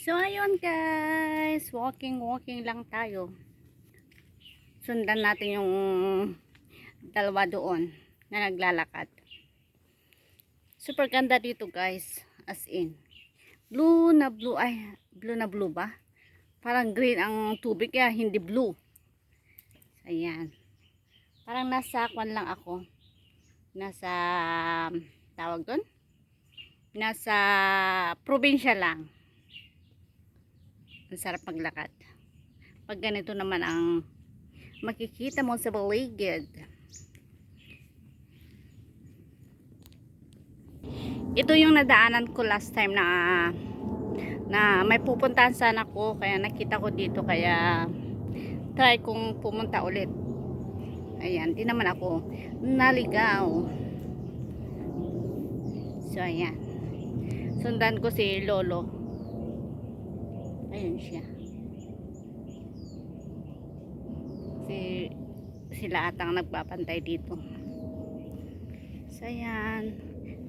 So ayun guys, walking lang tayo. Sundan natin yung dalawa doon na naglalakad. Super ganda dito guys, as in. Blue na blue ba? Parang green ang tubig kaya hindi blue. Ayan. Parang nasa kwan lang ako. Nasa tawag doon? Nasa probinsya lang. Ang sarap maglakad. Pag ganito naman ang makikita mo sa paligid. Ito yung nadaanan ko last time na may pupuntahan sana ko, kaya nakita ko dito, kaya try kong pumunta ulit. Ayan, di naman ako naligaw. So ayan, sundan ko si Lolo. Ayun siya. Sila atang nagpapantay dito. So ayan,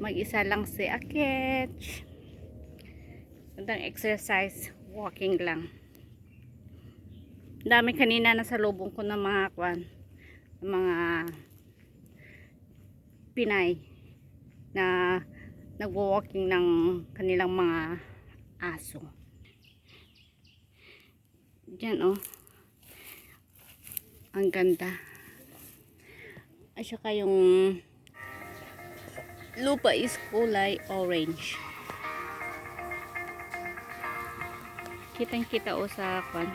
mag-isa lang si Akech. Gandang exercise, walking lang. Dami kanina nasa lubong ko ng mga mga Pinay na nagwo-walking ng kanilang mga aso. Diyan oh. Ang ganda. At saka yung lupa is kulay orange. Kitang-kita o sa kwan.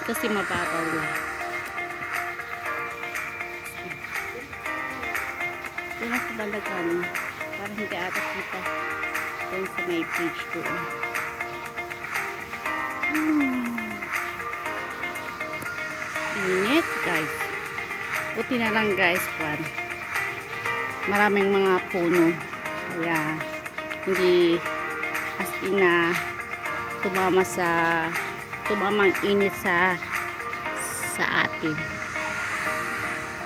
Kasi mababaw lang. Doon ako balagan. Parang hindi ata kita. Doon sa may beach doon. Init guys. Buti na lang guys kwan. Maraming mga puno. Kaya hindi as in na tumamang init sa atin.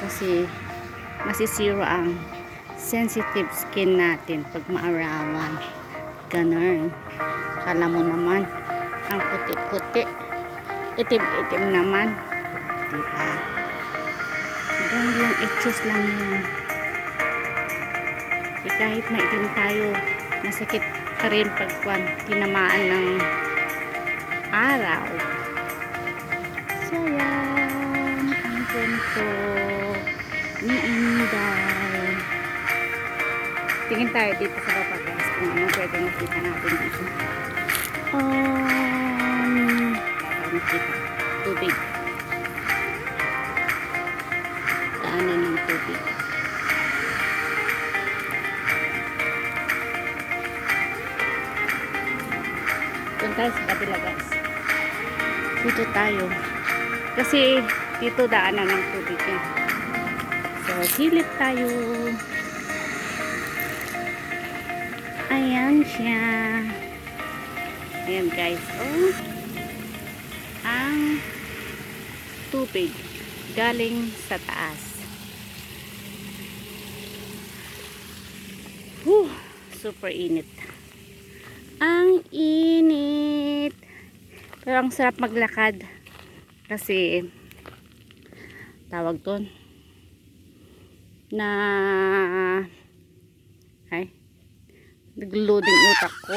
Kasi masisira ang sensitive skin natin pag maarawan. Ganun. Kala mo naman ang puti-puti. Itim-itim naman. Diba? Yung itches lang yun. Kahit maitim tayo, masakit pa rin pag tinamaan ng araw. So yan, ang kwento ni Inday. Tingin tayo dito sa baba guys kung ano pwede makita natin dito. Makita tubig, daanan ng tubig. Doon tayo sa kabila guys. Dito tayo. Kasi dito daanan ng tubig yan. So, silip tayo. Ayan siya. Ayan guys. Oh. Ang tubig galing sa taas. Super init. Ang init. Pero ang sarap maglakad. Kasi tawag ton na nagloading utak ko.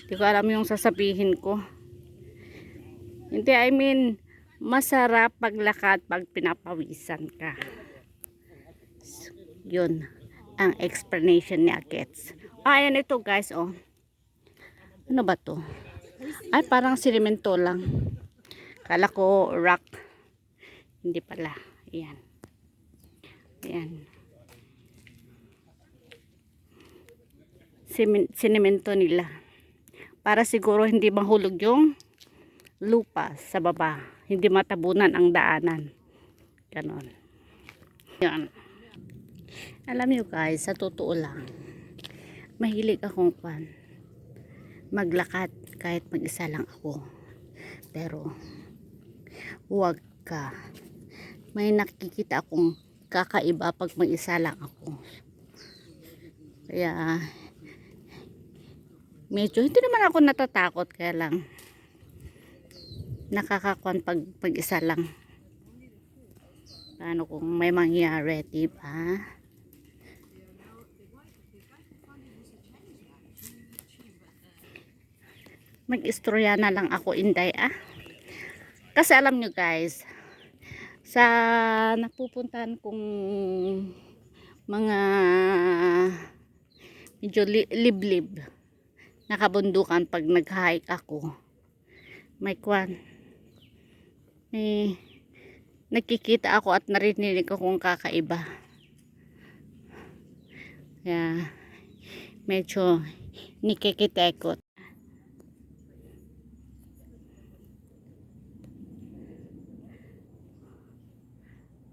Hindi ko alam yung sasabihin ko. Hindi, I mean masarap paglakad pag pinapawisan ka. So, yun ang explanation ni Akets. Ayan ito guys, oh. Ano ba to? Ay, parang simento lang. Kala ko rock. Hindi pala. Ayan. Ayan. Sinemento nila. Para siguro hindi mahulog yung lupa sa baba. Hindi matabunan ang daanan. Ganon. Yan. Alam nyo guys, sa totoo lang, mahilig akong maglakad kahit mag-isa lang ako. Pero huwag ka. May nakikita akong kakaiba pag mag-isa lang ako. Kaya Medyo, hindi naman ako natatakot, kaya lang nakakakuan pag isa lang. Paano kung may mangyari, diba? Mag-istorya na lang ako, Inday, Kasi alam nyo guys, sa napupuntahan kong mga medyo liblib nakabundukan, pag nag-hike ako, may nakikita ako at narinig akong kakaiba. Kaya medyo nikikitekot.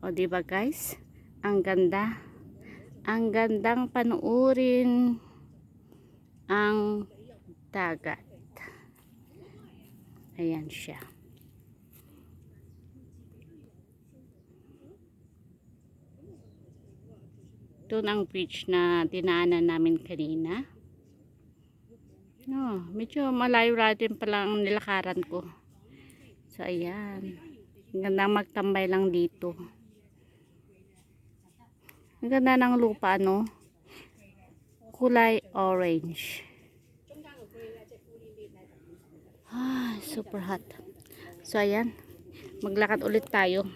O diba guys, ang ganda, ang gandang panuurin ang dagat. Ayan siya. Ito ang bridge na dinaanan namin kanina. No, medyo malayo din pala ang nilakaran ko. So ayan, ang ganda magtambay lang dito. Ang ganda ng lupa, no? Kulay orange. Super hot. So ayan, maglakad ulit tayo.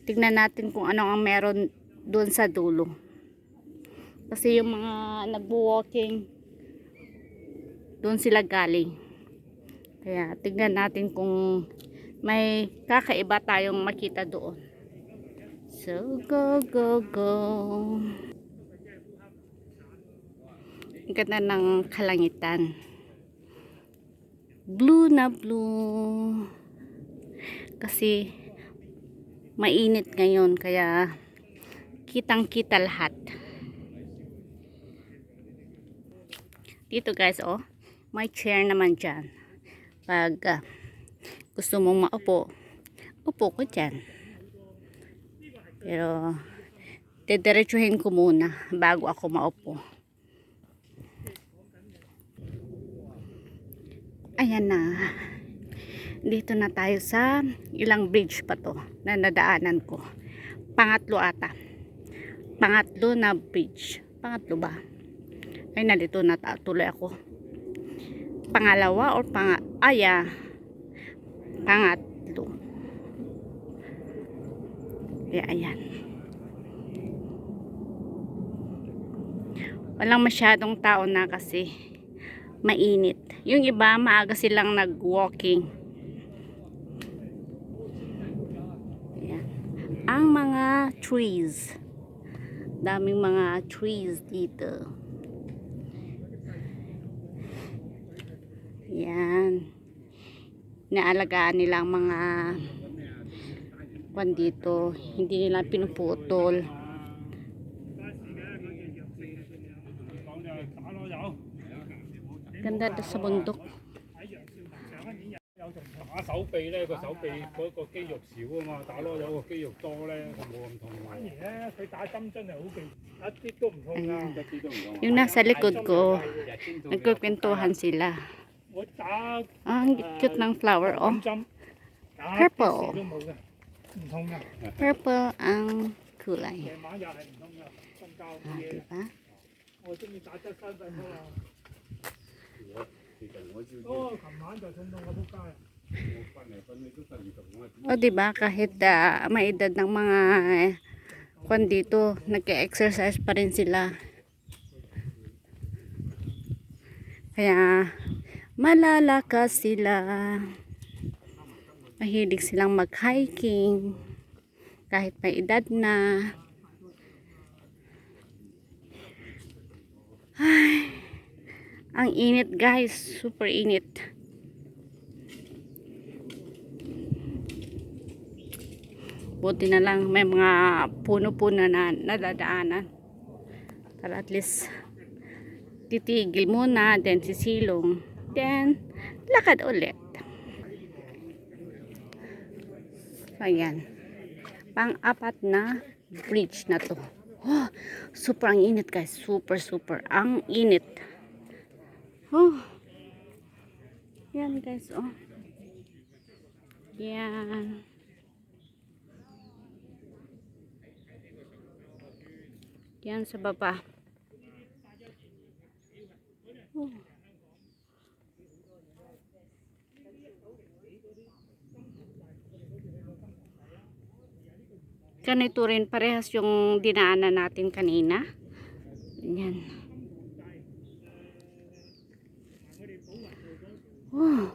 Tignan natin kung ano ang meron doon sa dulo. Kasi yung mga nagwo-walking, doon sila galing. Kaya tignan natin kung may kakaiba tayong makita doon. So go, go, go. Ang ganda ng kalangitan. Blue na blue. Kasi mainit ngayon, kaya kitang kita lahat. Dito guys, may chair naman dyan. Pag gusto mong maupo, upo ko dyan. Pero didiretsuhin ko muna bago ako maupo. Ayan na. Dito na tayo sa ilang bridge pa to na nadaanan ko. Pangatlo ata. Pangatlo na bridge. Pangatlo ba? Ay, nalito na tuloy ako. Pangalawa or pangatlo. Kaya ayan. Walang masyadong tao na kasi mainit. Yung iba maaga silang nag-walking. Ayan. Ang mga trees. Daming mga trees dito. Ayan. Inaalagaan nila ang mga dito. Hindi nila pinuputol. Ganda doon sa bundok. 打手臂咧，個手臂嗰個肌肉少啊嘛，打籮柚個肌肉多咧，就冇咁痛。反而咧，佢打針真係好勁，一啲都唔痛㗎，一啲都唔痛。yung nasa likod ko, nagkukwentuhan sila. Ang cute ng flower, Purple. Purple ang kulay. Diba? Diba, kahit may edad ng mga dito, nag-exercise pa rin sila. Kaya malalakas sila. Mahilig silang mag-hiking kahit may edad na. Ay, ang init guys, super init. Buti na lang may mga puno-puno na nadadaanan para at least titigil muna, then sisilong, then lakad ulit. So ayan, pang-apat na bridge na to. Super ang init guys, super ang init. Oh. Yan guys, oh. Yan. Yan sa baba. Oh. Ganito rin parehas yung dinaanan natin kanina. Yan. Oh.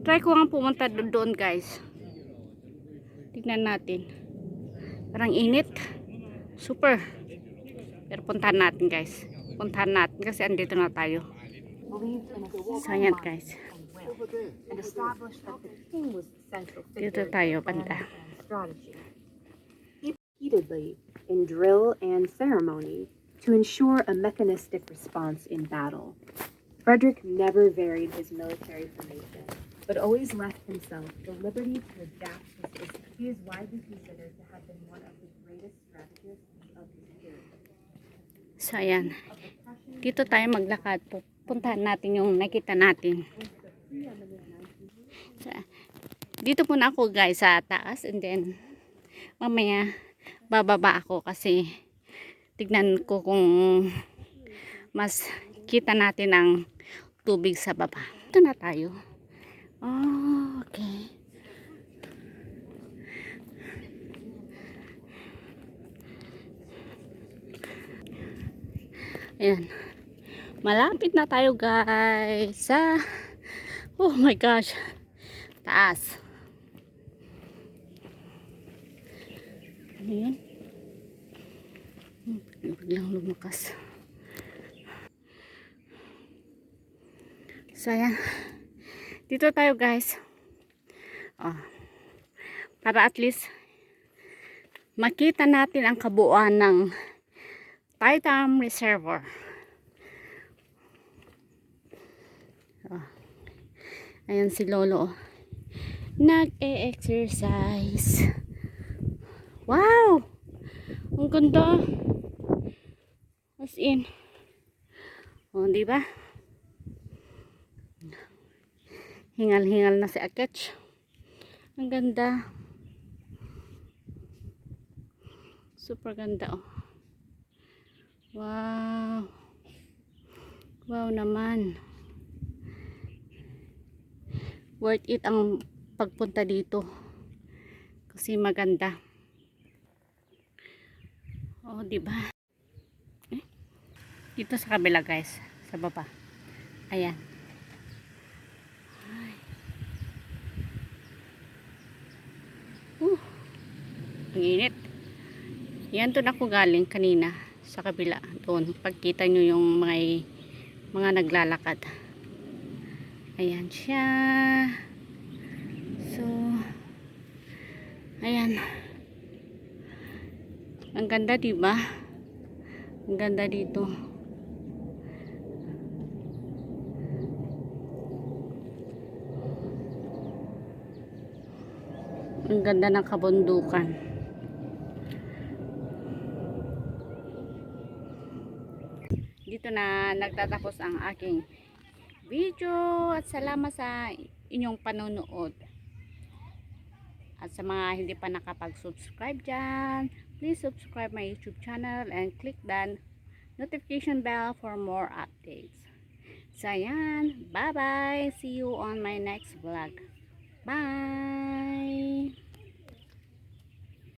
Try ko nga pumunta doon guys. Tignan natin. Parang init. Super. Pero puntahan natin guys. Puntahan natin kasi andito na tayo. So yan guys. Dito tayo banda. Repeatedly in drill and ceremony to ensure a mechanistic response in battle. Frederick never varied his military formation, but always left himself the liberty to adapt his system. He is widely considered to have been one of the greatest strategists of his period. So ayan. Dito tayo maglakad. Puntahan natin yung nakita natin. So, dito muna ako guys sa taas and then mamaya bababa ako kasi tignan ko kung mas kita natin ang tubig sa baba. Ito na tayo. Oh, okay. Ayan. Malapit na tayo guys sa oh my gosh taas. Ano yun? Biglang lumakas. So ayan. Dito tayo guys. Oh. Para at least makita natin ang kabuuan ng Taitam Reservoir. Oh. Ayan si Lolo. Nag-e-exercise. Wow! Ang ganda. As in. O, di ba? Hingal-hingal na si Akech. Ang ganda. Super ganda, oh. Wow. Wow naman. Worth it ang pagpunta dito. Kasi maganda. Oh, di ba? Dito sa kabila, guys, sa baba. Ayan. Ay. Ang init. Yan doon ako galing kanina sa kabila. Doon, pagkita nyo yung mga naglalakad. Ayan siya. So, ayan. Ang ganda, diba? Ang ganda dito. Ang ganda ng kabundukan. Dito na nagtatapos ang aking video at salamat sa inyong panonood. At sa mga hindi pa nakapag-subscribe dyan, please subscribe my YouTube channel and click the notification bell for more updates. So ayan, bye bye, see you on my next vlog. Bye!